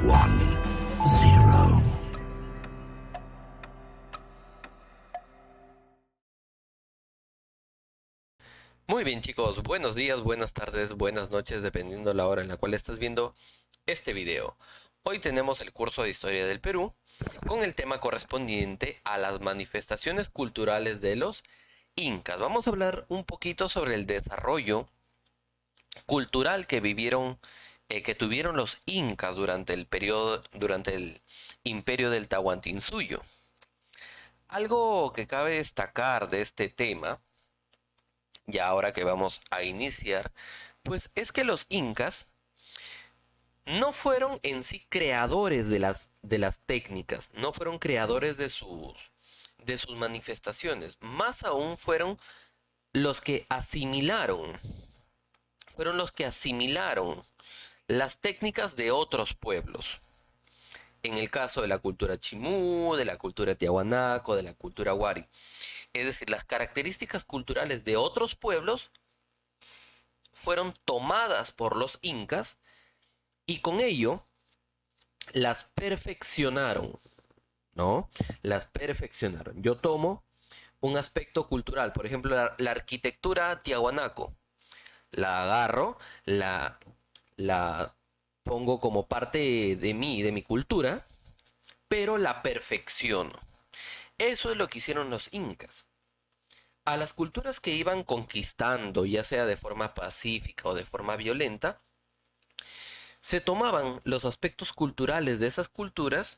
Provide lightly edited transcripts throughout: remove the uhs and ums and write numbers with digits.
0. Muy bien chicos, buenos días, buenas tardes, buenas noches, dependiendo la hora en la cual estás viendo este video. Hoy tenemos el curso de Historia del Perú con el tema correspondiente a las manifestaciones culturales de los incas. Vamos a hablar un poquito sobre el desarrollo cultural que tuvieron los incas durante el imperio del Tahuantinsuyo. Algo que cabe destacar de este tema, y ahora que vamos a iniciar, pues es que los incas no fueron en sí creadores de las técnicas, no fueron creadores de sus manifestaciones, más aún fueron los que asimilaron las técnicas de otros pueblos. En el caso de la cultura chimú, de la cultura tiahuanaco, de la cultura wari. Es decir, las características culturales de otros pueblos fueron tomadas por los incas y con ello las perfeccionaron, ¿no? Las perfeccionaron. Yo tomo un aspecto cultural, por ejemplo, la arquitectura tiahuanaco. La agarro, la pongo como parte de mi cultura, pero la perfecciono. Eso es lo que hicieron los incas. A las culturas que iban conquistando, ya sea de forma pacífica o de forma violenta, se tomaban los aspectos culturales de esas culturas,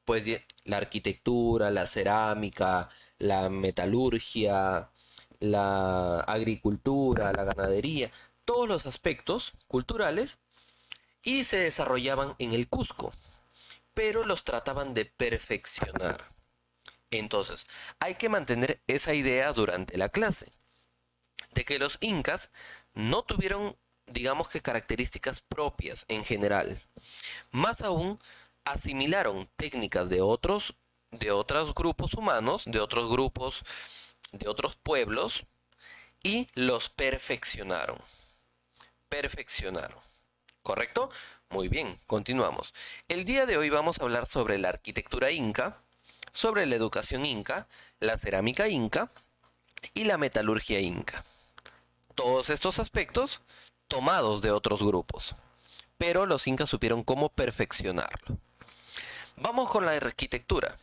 pues la arquitectura, la cerámica, la metalurgia, la agricultura, la ganadería, todos los aspectos culturales y se desarrollaban en el Cusco, pero los trataban de perfeccionar. Entonces, hay que mantener esa idea durante la clase, de que los incas no tuvieron, digamos que características propias en general. Más aún, asimilaron técnicas de otros grupos humanos, de otros pueblos, y los perfeccionaron. Perfeccionaron. ¿Correcto? Muy bien, continuamos. El día de hoy vamos a hablar sobre la arquitectura inca, sobre la educación inca, la cerámica inca y la metalurgia inca. Todos estos aspectos tomados de otros grupos, pero los incas supieron cómo perfeccionarlo. Vamos con la arquitectura.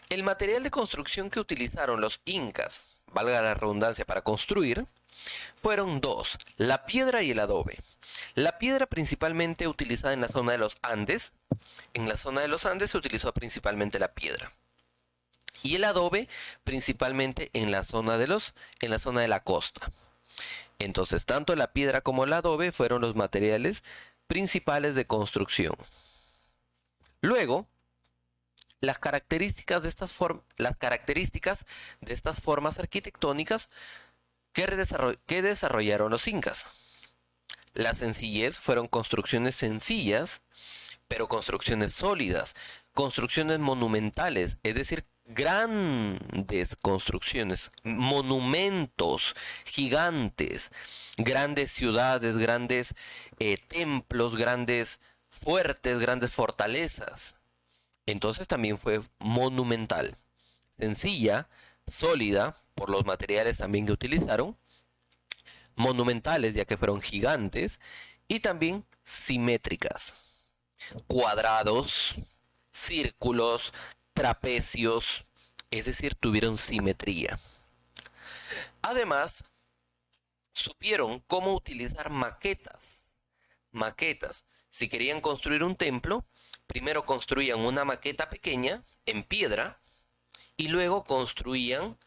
El material de construcción que utilizaron los incas, valga la redundancia, para construir, fueron dos, la piedra y el adobe. La piedra principalmente utilizada en la zona de los Andes. En la zona de los Andes se utilizó principalmente la piedra. Y el adobe principalmente en la zona de la costa. Entonces, tanto la piedra como el adobe fueron los materiales principales de construcción. Luego, las características de estas formas arquitectónicas que desarrollaron los incas. La sencillez fueron construcciones sencillas, pero construcciones sólidas, construcciones monumentales, es decir, grandes construcciones, monumentos gigantes, grandes ciudades, grandes templos, grandes fuertes, grandes fortalezas. Entonces también fue monumental, sencilla, sólida, por los materiales también que utilizaron, monumentales ya que fueron gigantes y también simétricas, cuadrados, círculos, trapecios, es decir, tuvieron simetría. Además, supieron cómo utilizar maquetas. Maquetas. Si querían construir un templo, primero construían una maqueta pequeña en piedra y luego construían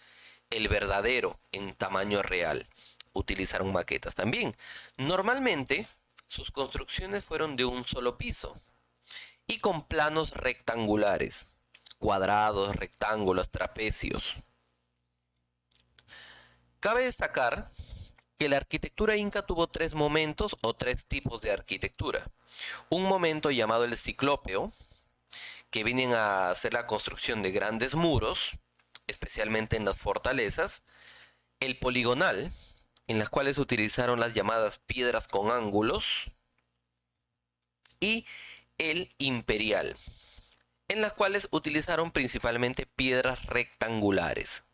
el verdadero en tamaño real. Utilizaron maquetas también. Normalmente, sus construcciones fueron de un solo piso y con planos rectangulares, cuadrados, rectángulos, trapecios. Cabe destacar que la arquitectura inca tuvo tres momentos o tres tipos de arquitectura. Un momento llamado el ciclópeo, que vienen a hacer la construcción de grandes muros, especialmente en las fortalezas. El poligonal, en las cuales se utilizaron las llamadas piedras con ángulos. Y el imperial, en las cuales utilizaron principalmente piedras rectangulares.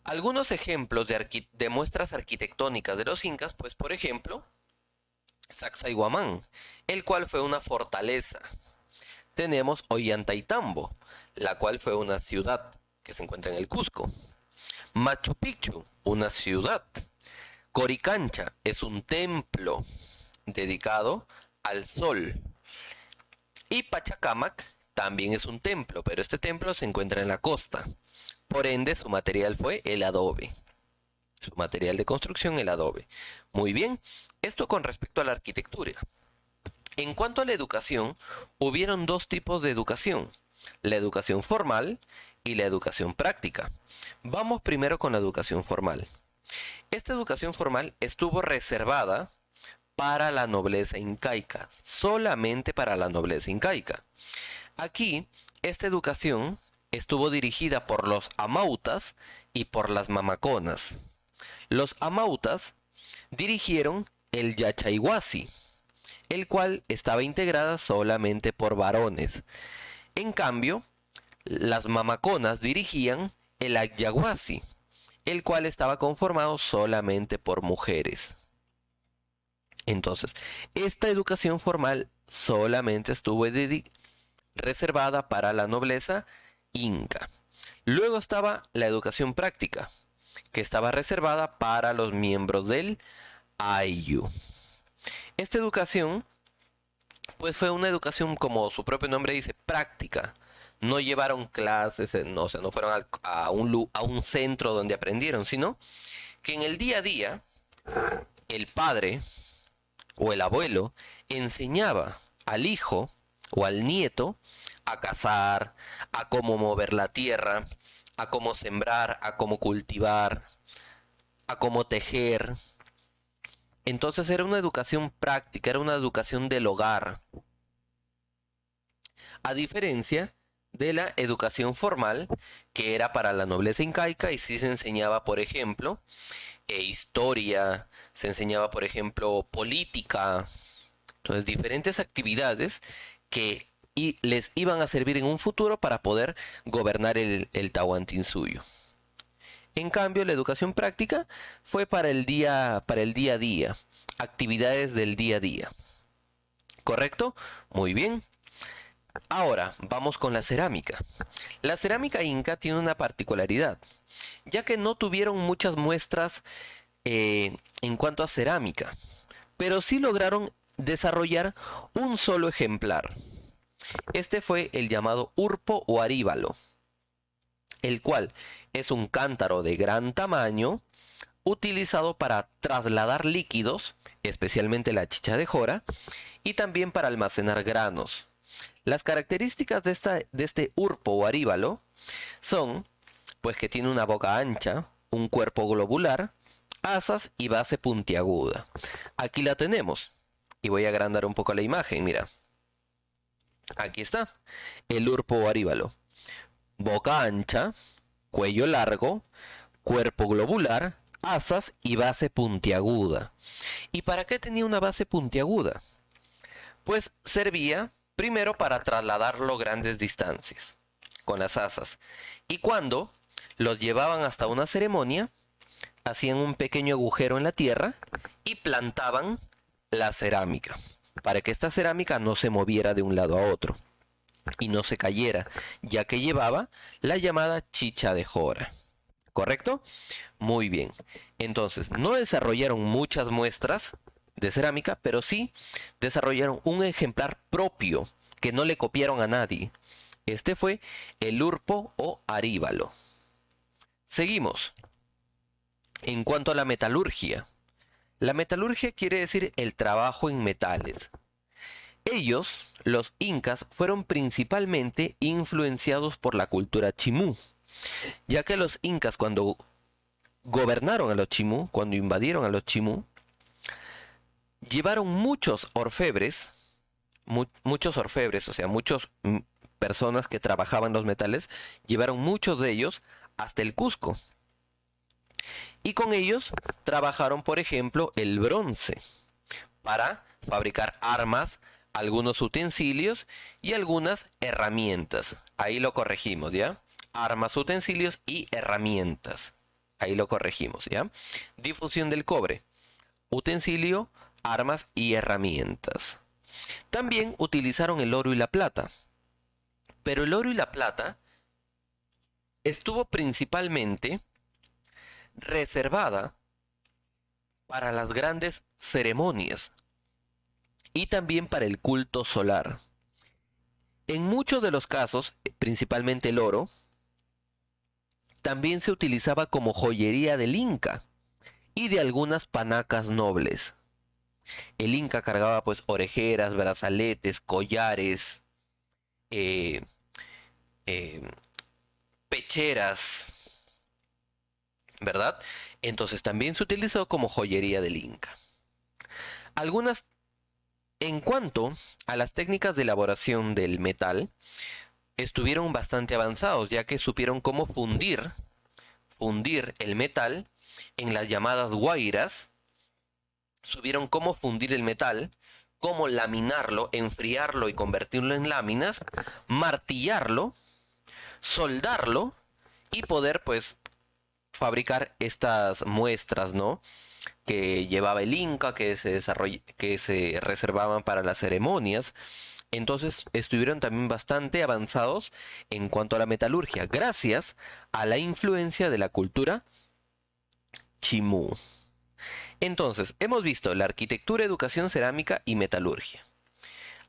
Algunos ejemplos de muestras arquitectónicas de los incas, pues por ejemplo, Sacsayhuamán, el cual fue una fortaleza. Tenemos Ollantaytambo, la cual fue una ciudad que se encuentra en el Cusco. Machu Picchu, una ciudad. Coricancha es un templo dedicado al sol. Y Pachacamac también es un templo, pero este templo se encuentra en la costa. Por ende, su material fue el adobe. Su material de construcción, el adobe. Muy bien, esto con respecto a la arquitectura. En cuanto a la educación, hubieron dos tipos de educación, la educación formal y la educación práctica. Vamos primero con la educación formal. Esta educación formal estuvo reservada para la nobleza incaica, solamente para la nobleza incaica. Aquí, esta educación estuvo dirigida por los amautas y por las mamaconas. Los amautas dirigieron el Yachayhuasi, el cual estaba integrada solamente por varones. En cambio, las mamaconas dirigían el Ayahuasi, el cual estaba conformado solamente por mujeres. Entonces, esta educación formal solamente estuvo reservada para la nobleza inca. Luego estaba la educación práctica, que estaba reservada para los miembros del Ayllu. Esta educación, pues fue una educación, como su propio nombre dice, práctica. No llevaron clases, no, o sea, no fueron a un centro donde aprendieron, sino que en el día a día, el padre o el abuelo enseñaba al hijo o al nieto a cazar, a cómo mover la tierra, a cómo sembrar, a cómo cultivar, a cómo tejer. Entonces era una educación práctica, era una educación del hogar. A diferencia de la educación formal, que era para la nobleza incaica y sí se enseñaba, por ejemplo, historia, se enseñaba, por ejemplo, política. Entonces, diferentes actividades que les iban a servir en un futuro para poder gobernar el Tahuantinsuyo. En cambio, la educación práctica fue para el día a día, actividades del día a día. ¿Correcto? Muy bien. Ahora, vamos con la cerámica. La cerámica inca tiene una particularidad, ya que no tuvieron muchas muestras en cuanto a cerámica, pero sí lograron desarrollar un solo ejemplar. Este fue el llamado urpo o aríbalo, el cual es un cántaro de gran tamaño utilizado para trasladar líquidos, especialmente la chicha de jora, y también para almacenar granos. Las características de este urpo o aríbalo son, pues que tiene una boca ancha, un cuerpo globular, asas y base puntiaguda. Aquí la tenemos. Y voy a agrandar un poco la imagen, mira. Aquí está, el urpo o aríbalo. Boca ancha, cuello largo, cuerpo globular, asas y base puntiaguda. ¿Y para qué tenía una base puntiaguda? Pues servía primero para trasladarlo grandes distancias con las asas. Y cuando los llevaban hasta una ceremonia, hacían un pequeño agujero en la tierra y plantaban la cerámica, para que esta cerámica no se moviera de un lado a otro y no se cayera, ya que llevaba la llamada chicha de jora. ¿Correcto? Muy bien. Entonces, no desarrollaron muchas muestras de cerámica, pero sí desarrollaron un ejemplar propio que no le copiaron a nadie. Este fue el urpo o aríbalo. Seguimos. En cuanto a la metalurgia. La metalurgia quiere decir el trabajo en metales. Ellos, los incas, fueron principalmente influenciados por la cultura chimú, ya que los incas cuando gobernaron a los chimú, cuando invadieron a los chimú, llevaron muchos orfebres, o sea, muchas personas que trabajaban los metales, llevaron muchos de ellos hasta el Cusco. Y con ellos trabajaron, por ejemplo, el bronce para fabricar armas, algunos utensilios y algunas herramientas. Ahí lo corregimos, ¿ya? Armas, utensilios y herramientas. Ahí lo corregimos, ¿ya? Difusión del cobre. Utensilio, armas y herramientas. También utilizaron el oro y la plata. Pero el oro y la plata estuvo principalmente reservada para las grandes ceremonias y también para el culto solar. En muchos de los casos, principalmente el oro, también se utilizaba como joyería del Inca y de algunas panacas nobles. El Inca cargaba pues orejeras, brazaletes, collares, eh, eh, pecheras, ¿verdad? Entonces también se utilizó como joyería del Inca. Algunas, en cuanto a las técnicas de elaboración del metal, estuvieron bastante avanzados, ya que supieron cómo fundir el metal en las llamadas guairas, supieron cómo fundir el metal, cómo laminarlo, enfriarlo y convertirlo en láminas, martillarlo, soldarlo y poder pues fabricar estas muestras, ¿no? Que llevaba el Inca, que se reservaban para las ceremonias. Entonces estuvieron también bastante avanzados en cuanto a la metalurgia, gracias a la influencia de la cultura chimú. Entonces, hemos visto la arquitectura, educación, cerámica y metalurgia.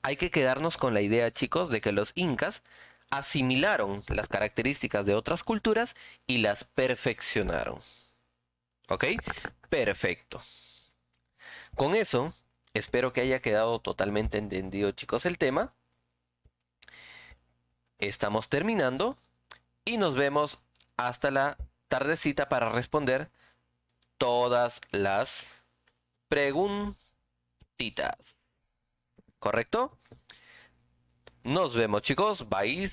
Hay que quedarnos con la idea, chicos, de que los incas asimilaron las características de otras culturas y las perfeccionaron. ¿Ok? Perfecto. Con eso, espero que haya quedado totalmente entendido, chicos, el tema. Estamos terminando y nos vemos hasta la tardecita para responder todas las preguntitas. ¿Correcto? Nos vemos, chicos. Bye.